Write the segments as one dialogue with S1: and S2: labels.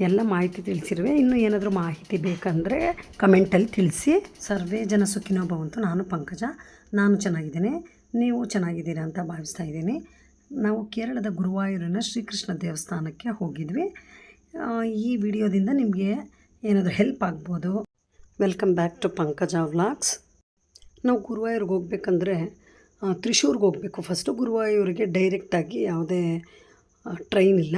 S1: ಎಲ್ಲ ಮಾಹಿತಿ ತಿಳಿಸಿರುವೆ. ಇನ್ನೂ ಏನಾದರೂ ಮಾಹಿತಿ ಬೇಕಂದರೆ ಕಮೆಂಟಲ್ಲಿ ತಿಳಿಸಿ. ಸರ್ವೇ ಜನ ಸುಖಿನೋ ಭವಂತು. ನಾನು ಪಂಕಜ, ನಾನು ಚೆನ್ನಾಗಿದ್ದೇನೆ, ನೀವು ಚೆನ್ನಾಗಿದ್ದೀರಾ ಅಂತ ಭಾವಿಸ್ತಾ ಇದ್ದೀನಿ. ನಾವು ಕೇರಳದ ಗುರುವಾಯೂರಿನ ಶ್ರೀಕೃಷ್ಣ ದೇವಸ್ಥಾನಕ್ಕೆ ಹೋಗಿದ್ವಿ. ಈ ವಿಡಿಯೋದಿಂದ ನಿಮಗೆ ಏನಾದರೂ ಹೆಲ್ಪ್ ಆಗ್ಬೋದು. Welcome back to Pankaja vlogs. ನಾವು ಗುರುವಾಯೂರಿಗೆ ಹೋಗ್ಬೇಕಂದ್ರೆ ತ್ರಿಶೂರ್ಗೆ ಹೋಗಬೇಕು. ಫಸ್ಟು ಗುರುವಾಯೂರಿಗೆ ಡೈರೆಕ್ಟಾಗಿ ಯಾವುದೇ ಟ್ರೈನ್ ಇಲ್ಲ.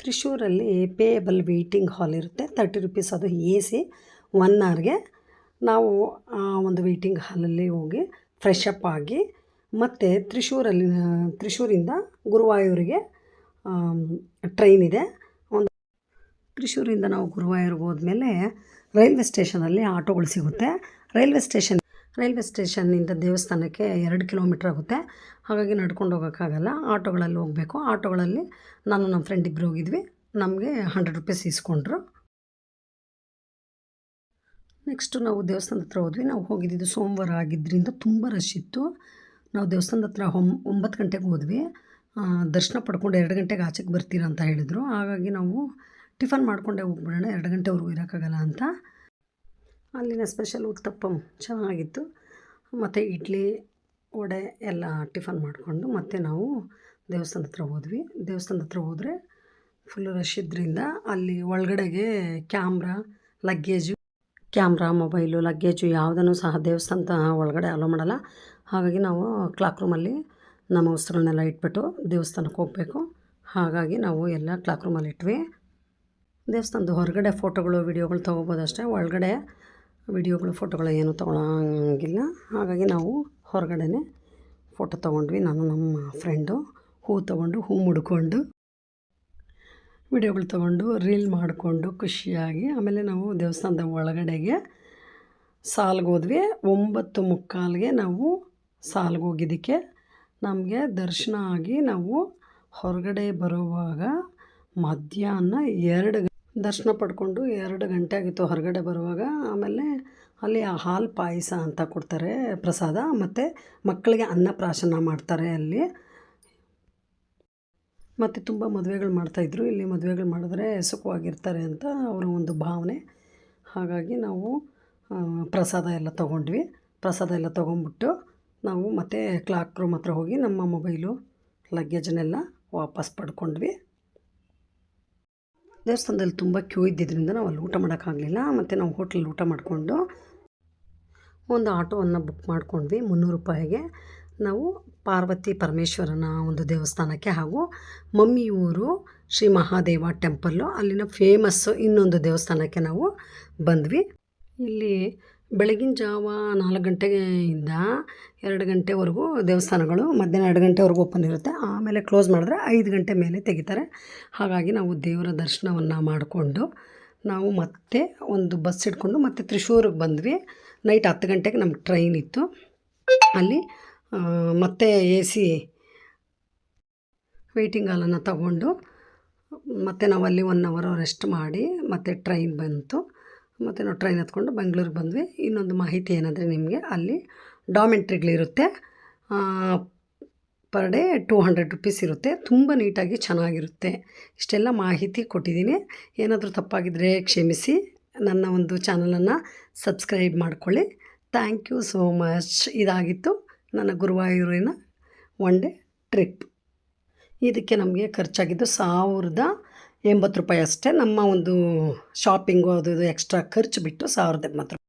S1: ತ್ರಿಶೂರಲ್ಲಿ ಪೇಯಬಲ್ ವೆಯ್ಟಿಂಗ್ ಹಾಲ್ ಇರುತ್ತೆ, 30 ರೂಪೀಸ್. ಅದು AC 1 ಅವರ್ಗೆ. ನಾವು ಒಂದು ವೆಯ್ಟಿಂಗ್ ಹಾಲಲ್ಲಿ ಹೋಗಿ ಫ್ರೆಶ್ ಅಪ್ ಆಗಿ ಮತ್ತು ತ್ರಿಶೂರಿಂದ ಗುರುವಾಯೂರಿಗೆ ಟ್ರೈನ್ ಇದೆ. ತ್ರಿಶೂರಿಂದ ನಾವು ಗುರುವಾಯೂರಿಗೆ ಹೋದ್ಮೇಲೆ ರೈಲ್ವೆ ಸ್ಟೇಷನಲ್ಲಿ ಆಟೋಗಳು ಸಿಗುತ್ತೆ. ರೈಲ್ವೆ ಸ್ಟೇಷನ್ನಿಂದ ದೇವಸ್ಥಾನಕ್ಕೆ 2 ಕಿಲೋಮೀಟ್ರ್ ಆಗುತ್ತೆ. ಹಾಗಾಗಿ ನಡ್ಕೊಂಡು ಹೋಗೋಕ್ಕಾಗಲ್ಲ, ಆಟೋಗಳಲ್ಲಿ ಹೋಗಬೇಕು. ಆಟೋಗಳಲ್ಲಿ ನಾನು ನಮ್ಮ ಫ್ರೆಂಡ್ ಇಬ್ಬರು ಹೋಗಿದ್ವಿ. ನಮಗೆ 100 ರೂಪೀಸ್ ಇಸ್ಕೊಂಡ್ರು. ನೆಕ್ಸ್ಟು ನಾವು ದೇವಸ್ಥಾನದ ಹತ್ರ ಹೋದ್ವಿ. ನಾವು ಹೋಗಿದ್ದು ಸೋಮವಾರ ಆಗಿದ್ದರಿಂದ ತುಂಬ ರಶ್ ಇತ್ತು. ನಾವು ದೇವಸ್ಥಾನದ ಹತ್ರ 9 ಗಂಟೆಗೆ ಹೋದ್ವಿ. ದರ್ಶನ ಪಡ್ಕೊಂಡು 2 ಗಂಟೆಗೆ ಆಚೆಗೆ ಬರ್ತೀರ ಅಂತ ಹೇಳಿದರು. ಹಾಗಾಗಿ ನಾವು ಟಿಫನ್ ಮಾಡಿಕೊಂಡೇ ಹೋಗ್ಬಿಡೋಣ, 2 ಗಂಟೆವರೆಗೂ ಇರೋಕ್ಕಾಗಲ್ಲ ಅಂತ. ಅಲ್ಲಿನ ಸ್ಪೆಷಲ್ ಉತ್ತಪ್ಪಂ ಚೆನ್ನಾಗಿತ್ತು. ಮತ್ತು ಇಡ್ಲಿ, ವಡೆ ಎಲ್ಲ ಟಿಫನ್ ಮಾಡಿಕೊಂಡು ಮತ್ತೆ ನಾವು ದೇವಸ್ಥಾನದ ಹತ್ರ ಹೋದ್ವಿ. ದೇವಸ್ಥಾನದ ಹತ್ರ ಹೋದರೆ ಫುಲ್ಲು ರಶ್ ಇದ್ದರಿಂದ ಅಲ್ಲಿ ಒಳಗಡೆಗೆ ಮೊಬೈಲು, ಲಗ್ಗೇಜು ಯಾವುದನ್ನು ಸಹ ದೇವಸ್ಥಾನದ ಒಳಗಡೆ ಅಲೋ ಮಾಡಲ್ಲ. ಹಾಗಾಗಿ ನಾವು ಕ್ಲಾಕ್ ರೂಮಲ್ಲಿ ನಮ್ಮ ವಸ್ತುಗಳನ್ನೆಲ್ಲ ಇಟ್ಬಿಟ್ಟು ದೇವಸ್ಥಾನಕ್ಕೆ ಹೋಗಬೇಕು. ಹಾಗಾಗಿ ನಾವು ಎಲ್ಲ ಕ್ಲಾಕ್ ರೂಮಲ್ಲಿ ಇಟ್ವಿ. ದೇವಸ್ಥಾನದ ಹೊರಗಡೆ ಫೋಟೋಗಳು, ವಿಡಿಯೋಗಳು ತೊಗೋಬೋದು ಅಷ್ಟೇ. ಒಳಗಡೆ ವಿಡಿಯೋಗಳು, ಫೋಟೋಗಳು ಏನೂ ತೊಗೊಳಂಗಿಲ್ಲ. ಹಾಗಾಗಿ ನಾವು ಹೊರಗಡೆನೇ ಫೋಟೋ ತೊಗೊಂಡ್ವಿ. ನಾನು ನಮ್ಮ ಫ್ರೆಂಡು ಹೂ ಮುಡ್ಕೊಂಡು ವಿಡಿಯೋಗಳು ತೊಗೊಂಡು ರೀಲ್ ಮಾಡಿಕೊಂಡು ಖುಷಿಯಾಗಿ ಆಮೇಲೆ ನಾವು ದೇವಸ್ಥಾನದ ಒಳಗಡೆಗೆ ಸಾಲ್ಗೆ ಹೋದ್ವಿ. 9:45ಗೆ ನಾವು ಸಾಲ್ಗೆ ಹೋಗಿದ್ದಕ್ಕೆ ನಮಗೆ ದರ್ಶನ ಆಗಿ ನಾವು ಹೊರಗಡೆ ಬರುವಾಗ ಮಧ್ಯಾಹ್ನ 2 ದರ್ಶನ ಪಡ್ಕೊಂಡು 2 ಗಂಟೆ ಆಗಿತ್ತು ಹೊರಗಡೆ ಬರುವಾಗ. ಆಮೇಲೆ ಅಲ್ಲಿ ಹಾಲು ಪಾಯಸ ಅಂತ ಕೊಡ್ತಾರೆ ಪ್ರಸಾದ, ಮತ್ತು ಮಕ್ಕಳಿಗೆ ಅನ್ನಪ್ರಾಶನ ಮಾಡ್ತಾರೆ ಅಲ್ಲಿ. ಮತ್ತು ತುಂಬ ಮದುವೆಗಳು ಮಾಡ್ತಾಯಿದ್ರು. ಇಲ್ಲಿ ಮದುವೆಗಳು ಮಾಡಿದ್ರೆ ಸುಖವಾಗಿರ್ತಾರೆ ಅಂತ ಅವರ ಒಂದು ಭಾವನೆ. ಹಾಗಾಗಿ ನಾವು ಪ್ರಸಾದ ಎಲ್ಲ ತೊಗೊಂಡ್ವಿ. ಪ್ರಸಾದ ಎಲ್ಲ ತೊಗೊಂಡ್ಬಿಟ್ಟು ನಾವು ಮತ್ತೆ ಕ್ಲಾಕ್ ರೂಮ್ ಹತ್ರ ಹೋಗಿ ನಮ್ಮ ಮೊಬೈಲು, ಲಗೇಜನ್ನೆಲ್ಲ ವಾಪಸ್ ಪಡ್ಕೊಂಡ್ವಿ. ದೇವಸ್ಥಾನದಲ್ಲಿ ತುಂಬ ಕ್ಯೂ ಇದ್ದಿದ್ದರಿಂದ ನಾವು ಅಲ್ಲಿ ಊಟ ಮಾಡೋಕ್ಕಾಗಲಿಲ್ಲ. ಮತ್ತು ನಾವು ಹೋಟ್ಲಲ್ಲಿ ಊಟ ಮಾಡಿಕೊಂಡು ಒಂದು ಆಟೋವನ್ನು ಬುಕ್ ಮಾಡ್ಕೊಂಡ್ವಿ 300 ರೂಪಾಯಿಗೆ. ನಾವು ಪಾರ್ವತಿ ಪರಮೇಶ್ವರನ ಒಂದು ದೇವಸ್ಥಾನಕ್ಕೆ ಹಾಗೂ ಮಮ್ಮಿಯೂರು ಶ್ರೀ ಮಹಾದೇವ ಟೆಂಪಲ್ಲು, ಅಲ್ಲಿನ ಫೇಮಸ್ಸು ಇನ್ನೊಂದು ದೇವಸ್ಥಾನಕ್ಕೆ ನಾವು ಬಂದ್ವಿ. ಇಲ್ಲಿ ಬೆಳಗಿನ ಜಾವ 4 ಗಂಟೆಯಿಂದ 2 ಗಂಟೆವರೆಗೂ ದೇವಸ್ಥಾನಗಳು, ಮಧ್ಯಾಹ್ನ 2 ಗಂಟೆವರೆಗೂ ಓಪನ್ ಇರುತ್ತೆ. ಆಮೇಲೆ ಕ್ಲೋಸ್ ಮಾಡಿದ್ರೆ 5 ಗಂಟೆ ಮೇಲೆ ತೆಗಿತಾರೆ. ಹಾಗಾಗಿ ನಾವು ದೇವರ ದರ್ಶನವನ್ನು ಮಾಡಿಕೊಂಡು ನಾವು ಮತ್ತೆ ಒಂದು ಬಸ್ ಹಿಡ್ಕೊಂಡು ಮತ್ತೆ ತ್ರಿಶೂರಿಗೆ ಬಂದ್ವಿ. ನೈಟ್ 10 ಗಂಟೆಗೆ ನಮ್ಗೆ ಟ್ರೈನ್ ಇತ್ತು. ಅಲ್ಲಿ ಮತ್ತೆ AC ವೆಯ್ಟಿಂಗ್ ಹಾಲನ್ನು ತಗೊಂಡು ಮತ್ತು ನಾವಲ್ಲಿ 1 ಅವರ್ ರೆಸ್ಟ್ ಮಾಡಿ ಮತ್ತೆ ಟ್ರೈನ್ ಬಂತು. ಮತ್ತು ನಾವು ಟ್ರೈನ್ ಹತ್ಕೊಂಡು ಬೆಂಗಳೂರಿಗೆ ಬಂದ್ವಿ. ಇನ್ನೊಂದು ಮಾಹಿತಿ ಏನಂದರೆ, ನಿಮಗೆ ಅಲ್ಲಿ ಡಾಮೆಂಟ್ರಿಗಳಿರುತ್ತೆ. ಪರ್ ಡೇ 200 ರೂಪೀಸ್ ಇರುತ್ತೆ. ತುಂಬ ನೀಟಾಗಿ ಚೆನ್ನಾಗಿರುತ್ತೆ. ಇಷ್ಟೆಲ್ಲ ಮಾಹಿತಿ ಕೊಟ್ಟಿದ್ದೀನಿ. ಏನಾದರೂ ತಪ್ಪಾಗಿದ್ದರೆ ಕ್ಷಮಿಸಿ. ನನ್ನ ಒಂದು ಚಾನಲನ್ನು ಸಬ್ಸ್ಕ್ರೈಬ್ ಮಾಡ್ಕೊಳ್ಳಿ. Thank you so much. ಇದಾಗಿತ್ತು ನನ್ನ ಗುರುವಾಯೂರಿನ 1 ಡೇ ಟ್ರಿಪ್. ಇದಕ್ಕೆ ನಮಗೆ ಖರ್ಚಾಗಿದ್ದು 1080 ರೂಪಾಯಿ ಅಷ್ಟೇ. ನಮ್ಮ ಒಂದು ಶಾಪಿಂಗು ಅದು ಇದು ಎಕ್ಸ್ಟ್ರಾ ಖರ್ಚು ಬಿಟ್ಟು 1080 ರೂಪಾಯಿ.